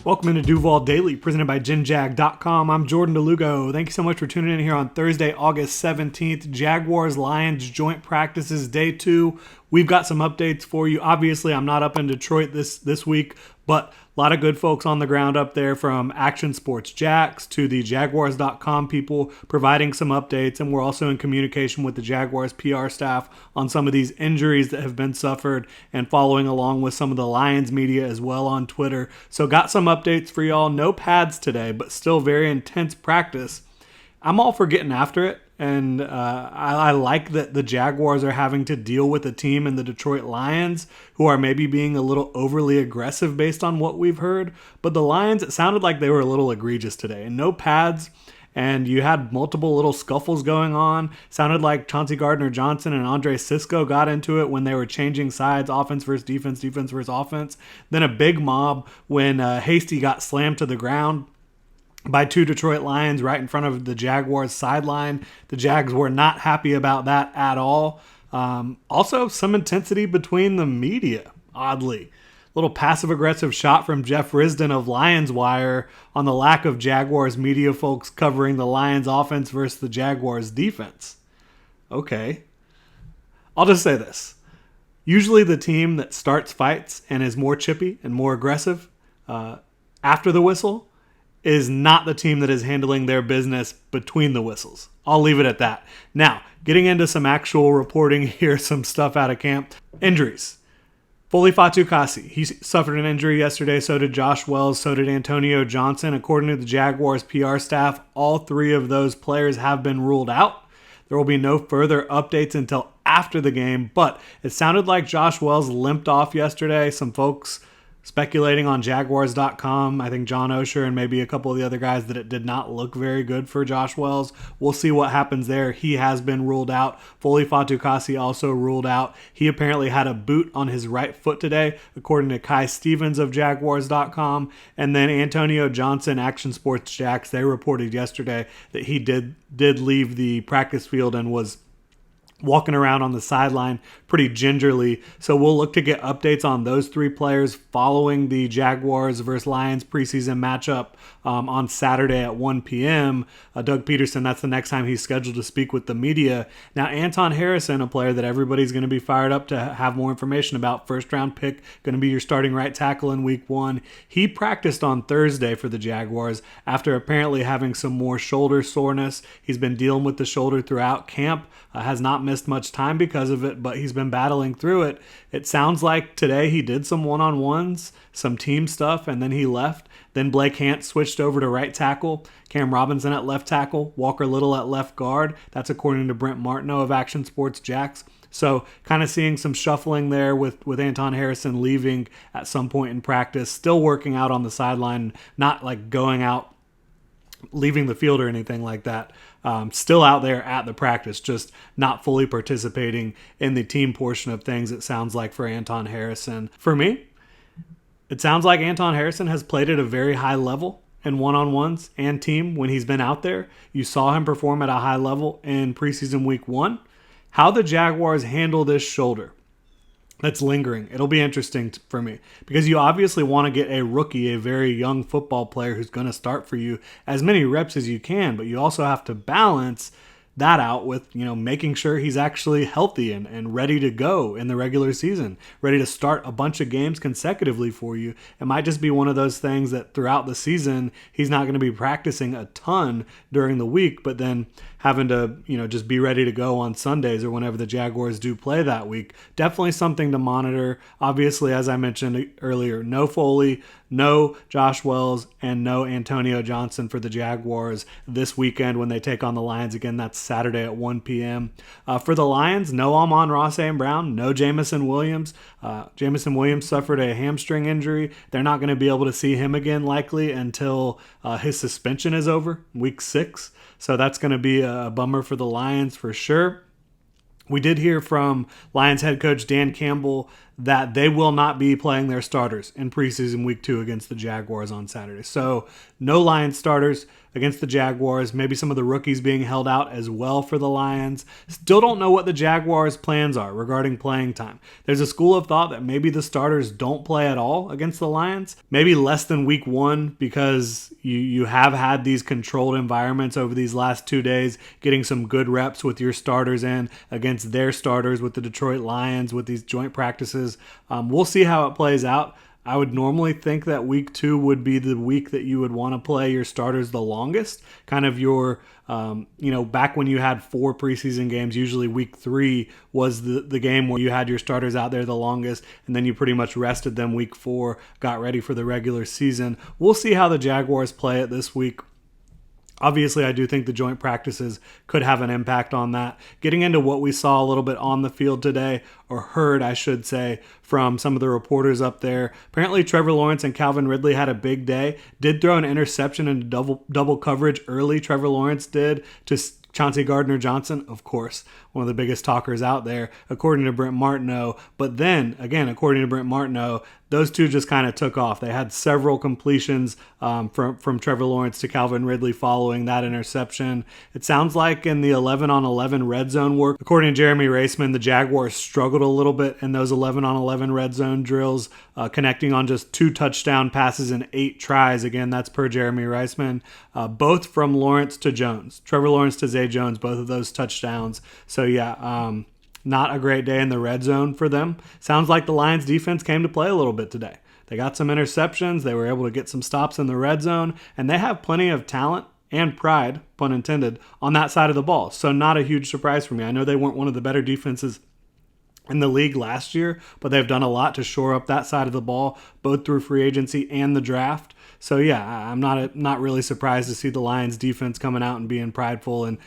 Welcome into Duval Daily, presented by GenJag.com. I'm Jordan Lugo. Thank you so much for tuning in here on Thursday, August 17th. Jaguars Lions joint practices, day 2. We've got some updates for you. Obviously, I'm not up in Detroit this week, but a lot of good folks on the ground up there, from Action Sports Jacks to the Jaguars.com people providing some updates. And we're also in communication with the Jaguars PR staff on some of these injuries that have been suffered, and following along with some of the Lions media as well on Twitter. So got some updates for y'all. No pads today, but still very intense practice. I'm all for getting after it. And I like that the Jaguars are having to deal with a team in the Detroit Lions who are maybe being a little overly aggressive based on what we've heard. But the Lions, it sounded like they were a little egregious today. And no pads, and you had multiple little scuffles going on. Sounded like Chauncey Gardner-Johnson and Andre Sisco got into it when they were changing sides, offense versus defense, defense versus offense. Then a big mob when Hasty got slammed to the ground by 2 Detroit Lions right in front of the Jaguars sideline. The Jags were not happy about that at all. Also, some intensity between the media, oddly. Little passive-aggressive shot from Jeff Risdon of Lions Wire on the lack of Jaguars media folks covering the Lions offense versus the Jaguars defense. Okay. I'll just say this. Usually the team that starts fights and is more chippy and more aggressive after the whistle is not the team that is handling their business between the whistles. I'll leave it at that. Now, getting into some actual reporting here, some stuff out of camp. Injuries. Foley Fatukasi, he suffered an injury yesterday. So did Josh Wells. So did Antonio Johnson. According to the Jaguars PR staff, all 3 of those players have been ruled out. There will be no further updates until after the game, but it sounded like Josh Wells limped off yesterday. Some folks speculating on Jaguars.com, I think John Osher and maybe a couple of the other guys, that it did not look very good for Josh Wells. We'll see what happens there. He has been ruled out. Foley Fatukasi also ruled out. He apparently had a boot on his right foot today, according to Kai Stevens of Jaguars.com. And then Antonio Johnson, Action Sports Jacks, they reported yesterday that he did leave the practice field and was walking around on the sideline pretty gingerly. So we'll look to get updates on those 3 players following the Jaguars versus Lions preseason matchup on Saturday at 1 p.m. Doug Peterson, that's the next time he's scheduled to speak with the media. Now, Anton Harrison, a player that everybody's going to be fired up to have more information about, first-round pick, going to be your starting right tackle in week 1. He practiced on Thursday for the Jaguars after apparently having some more shoulder soreness. He's been dealing with the shoulder throughout camp, has not missed much time because of it, but he's been battling through it. It sounds like today he did some one-on-ones, some team stuff, and then he left. Then Blake Hant switched over to right tackle, Cam Robinson at left tackle, Walker Little at left guard. That's according to Brent Martineau of Action Sports Jacks. So kind of seeing some shuffling there with Anton Harrison leaving at some point in practice, still working out on the sideline, not like going out, leaving the field or anything like that. Still out there at the practice, just not fully participating in the team portion of things, it sounds like, for Anton Harrison. For me, it sounds like Anton Harrison has played at a very high level in one-on-ones and team when he's been out there. You saw him perform at a high level in preseason week 1. How the Jaguars handle this shoulder that's lingering, it'll be interesting for me, because you obviously want to get a rookie, a very young football player who's going to start for you, as many reps as you can, but you also have to balance that out with, making sure he's actually healthy and ready to go in the regular season, ready to start a bunch of games consecutively for you. It might just be one of those things that throughout the season, he's not going to be practicing a ton during the week, but then having to, just be ready to go on Sundays or whenever the Jaguars do play that week. Definitely something to monitor. Obviously, as I mentioned earlier, no Foley, no Josh Wells, and no Antonio Johnson for the Jaguars this weekend when they take on the Lions again. That's Saturday at 1 p.m. For the Lions, no Amon-Ra St. Brown, no Jamison Williams. Jamison Williams suffered a hamstring injury. They're not going to be able to see him again likely until his suspension is over, week 6. So that's going to be a bummer for the Lions for sure. We did hear from Lions head coach Dan Campbell that they will not be playing their starters in preseason week 2 against the Jaguars on Saturday. So no Lions starters against the Jaguars. Maybe some of the rookies being held out as well for the Lions. Still don't know what the Jaguars' plans are regarding playing time. There's a school of thought that maybe the starters don't play at all against the Lions. Maybe less than week 1 because you have had these controlled environments over these last 2 days, getting some good reps with your starters in against their starters with the Detroit Lions with these joint practices. We'll see how it plays out. I would normally think that week 2 would be the week that you would want to play your starters the longest. Kind of your, back when you had 4 preseason games, usually week 3 was the game where you had your starters out there the longest, and then you pretty much rested them week 4, got ready for the regular season. We'll see how the Jaguars play it this week. Obviously, I do think the joint practices could have an impact on that. Getting into what we saw a little bit on the field today, or heard, I should say, from some of the reporters up there. Apparently, Trevor Lawrence and Calvin Ridley had a big day. Did throw an interception into double coverage early, Trevor Lawrence did, to Chauncey Gardner-Johnson, of course, one of the biggest talkers out there, according to Brent Martineau. But then, again, according to Brent Martineau, those two just kind of took off. They had several completions from Trevor Lawrence to Calvin Ridley following that interception. It sounds like in the 11-on-11 red zone work, according to Jeremy Raceman, the Jaguars struggled a little bit in those 11-on-11 red zone drills, connecting on just 2 touchdown passes and 8 tries. Again, that's per Jeremy Raceman, both from Lawrence to Jones. Trevor Lawrence to Zay Jones, both of those touchdowns. So yeah, not a great day in the red zone for them. Sounds like the Lions defense came to play a little bit today. They got some interceptions. They were able to get some stops in the red zone, and they have plenty of talent and pride, pun intended, on that side of the ball. So not a huge surprise for me. I know they weren't one of the better defenses in the league last year, but they've done a lot to shore up that side of the ball, both through free agency and the draft. So yeah, I'm not really surprised to see the Lions defense coming out and being prideful and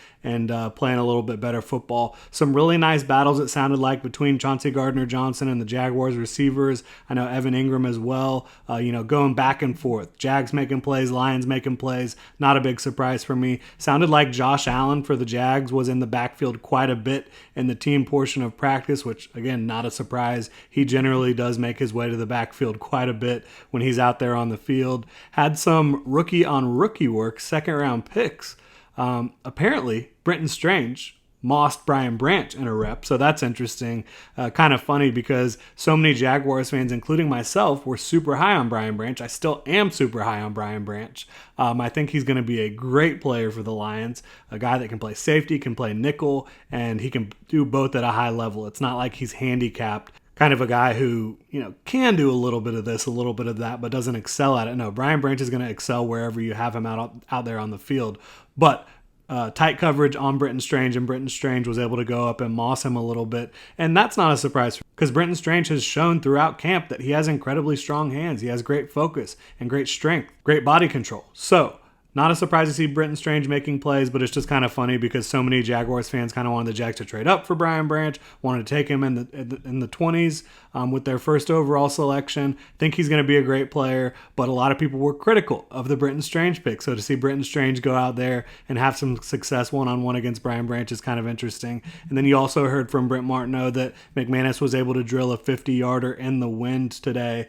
playing a little bit better football. Some really nice battles, it sounded like, between Chauncey Gardner-Johnson and the Jaguars receivers. I know Evan Ingram as well, going back and forth. Jags making plays, Lions making plays. Not a big surprise for me. Sounded like Josh Allen for the Jags was in the backfield quite a bit in the team portion of practice, which, again, not a surprise. He generally does make his way to the backfield quite a bit when he's out there on the field. Had some rookie-on-rookie work, second-round picks. Apparently, Brenton Strange mossed Brian Branch in a rep, so that's interesting. Kind of funny because so many Jaguars fans, including myself, were super high on Brian Branch. I still am super high on Brian Branch. I think he's going to be a great player for the Lions, a guy that can play safety, can play nickel, and he can do both at a high level. It's not like he's handicapped. Kind of a guy who, can do a little bit of this, a little bit of that, but doesn't excel at it. No, Brian Branch is going to excel wherever you have him out there on the field. But tight coverage on Brenton Strange, and Brenton Strange was able to go up and moss him a little bit. And that's not a surprise because Brenton Strange has shown throughout camp that he has incredibly strong hands. He has great focus and great strength, great body control. So not a surprise to see Brenton Strange making plays, but it's just kind of funny because so many Jaguars fans kind of wanted the Jags to trade up for Brian Branch, wanted to take him in the 20s with their first overall selection. Think he's going to be a great player, but a lot of people were critical of the Brenton Strange pick. So to see Brenton Strange go out there and have some success one-on-one against Brian Branch is kind of interesting. And then you also heard from Brent Martineau that McManus was able to drill a 50-yarder in the wind today.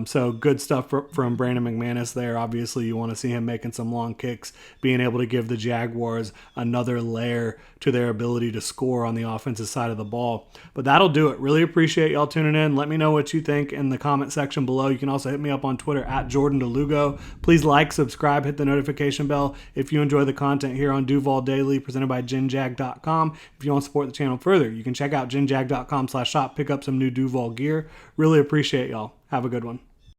So good stuff from Brandon McManus there. Obviously, you want to see him making some long kicks, being able to give the Jaguars another layer to their ability to score on the offensive side of the ball. But that'll do it. Really appreciate y'all tuning in. Let me know what you think in the comment section below. You can also hit me up on Twitter at Jordan DeLugo. Please like, subscribe, hit the notification bell if you enjoy the content here on Duval Daily, presented by GenJag.com. If you want to support the channel further, you can check out GenJag.com/shop, pick up some new Duval gear. Really appreciate y'all. Have a good one.